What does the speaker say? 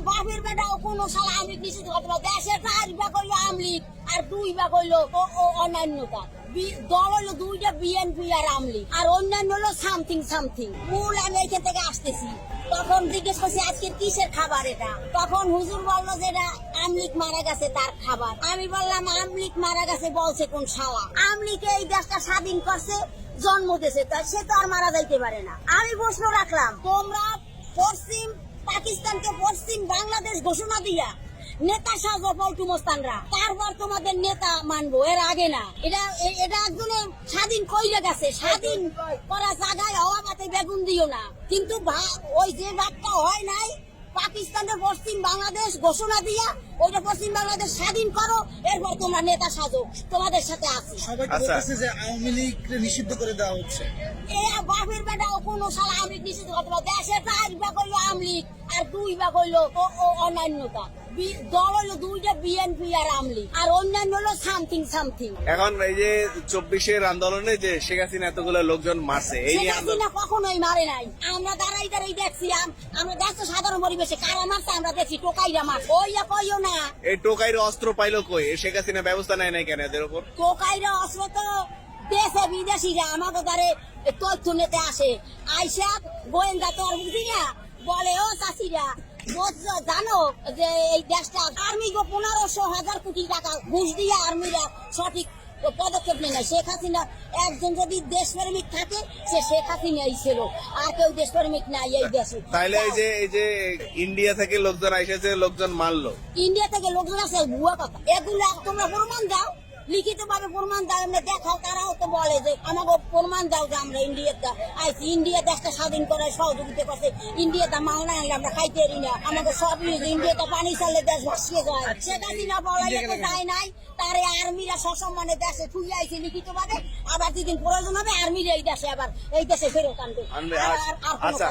বাপের বেটাও কোনো সালা আমলিক নিষিদ্ধ করতে পারে। দেশে 4 ভাগ হইলো আমলিক আর 2 ভাগ হইলো অন্যান্যতা। দল হইলো 2টা, বিএনপি আর আমলিক, আর অন্যান্য হলো সামথিং সামথিং। মূল আমি এখান থেকে আসতেছি, তখন জিজ্ঞেস করছি আজকে কিসের খাবার এটা, তখন হুজুর বললো যে এটা আমলিক মারা গেছে তার খাবার। আমি বললাম আমলিক মারা গেছে বলছে কোন শালা? আমলিক এই দেশটা স্বাধীন করছে, জন্ম দিয়েছে, তা সে তো আর মারা যাইতে পারে না। আমি প্রশ্ন রাখলাম, তোমরা পশ্চিম পাকিস্তানকে পশ্চিম বাংলাদেশ ঘোষণা দিয়া নেতা সাজো পল্টু মস্তানরা, তারপর তোমাদের নেতা মানবো, এর আগে না। এটা একজনের স্বাধীন কইরে গেছে, স্বাধীন করা জায়গায় হওয়া পাতে বেগুন দিও না। কিন্তু ওই যে ভাবটা হয় নাই, পাকিস্তানের পশ্চিম বাংলাদেশ ঘোষণা দিয়া ওইটা পশ্চিম বাংলাদেশ স্বাধীন করো, এরপর তোমরা নেতা সাজো, তোমাদের সাথে আছি। সবাই বলতেছে যে আওয়ামী লীগ নিষিদ্ধ করে দেওয়া হচ্ছে। এ বাপের বেটাও কোনো সালা আমলিক নিষিদ্ধ করতে পারে। দেশে 4 ভাগ হইলো আমলিক আর 2 ভাগ হইলো অন্যান্যতা। দল হইলো 2টা, বিএনপি আর আমলিক, আর অন্যান্য হলো সামথিং সামথিং। এখন এই যে 24-এর আন্দোলনে যে শেখ হাসিনা এতগুলো লোকজন মারছে, এই শেখ হাসিনা কখনোই মারে নাই। আমরা দাঁড়াই দেখছি, আমরা দেখছি সাধারণ পরিবেশে কারা মারছে আমরা দেখছি, টোকাইরা মারছে। ওইয়া কইও না, এই টোকাইরা অস্ত্র পাইলো কই? শেখ হাসিনা ব্যবস্থা নেয় নাই কেন এদের উপর? টোকাইরা অস্ত্র তো দেশে বিদেশিরা আমাকে দ্বারে তথ্য নিতে আসে, আইসা গোয়েন্দা তোর বুঝি না বলে, ও চাষিরা জানো যে এই দেশটা আর্মি 1500,000 কোটি টাকা ঘুষ দিয়ে আর্মিরা সঠিক পদক্ষেপ নেয় না। শেখ হাসিনা একজন যদি দেশপ্রেমিক থাকে, সে শেখ হাসিনাই ছিল, আর কেউ দেশপ্রেমিক নাই এই দেশে। তাইলে এই যে ইন্ডিয়া থেকে লোকজন আইসেছে, লোকজন মারলো, ইন্ডিয়া থেকে লোকজন আছে, ভুয়া কথা। এগুলো তোমরা প্রমাণ দাও, লিখিত ভাবে প্রমাণ দাও, আমরা দেখাও। তারাও তো বলে যে আমাকে প্রমাণ দাও যে আমরা ইন্ডিয়াতে আইছি, ইন্ডিয়া দেশটা স্বাধীন করার সহযোগিতা করছে, ইন্ডিয়াতে মাল না আনলে আমরা খাইতে পারি না, আমাকে সব ইন্ডিয়াতে পানি চাললে দেশ ভাসিয়ে যায়। শেখ হাসিনা বলাই তো যায় নাই, তারে আর্মিরা সসম্মানে দেশে থুই আইছে লিখিত ভাবে, আবার যেদিন প্রয়োজন হবে আর্মিরা এই দেশে আবার এই দেশে ফেরত আনবে। আচ্ছা।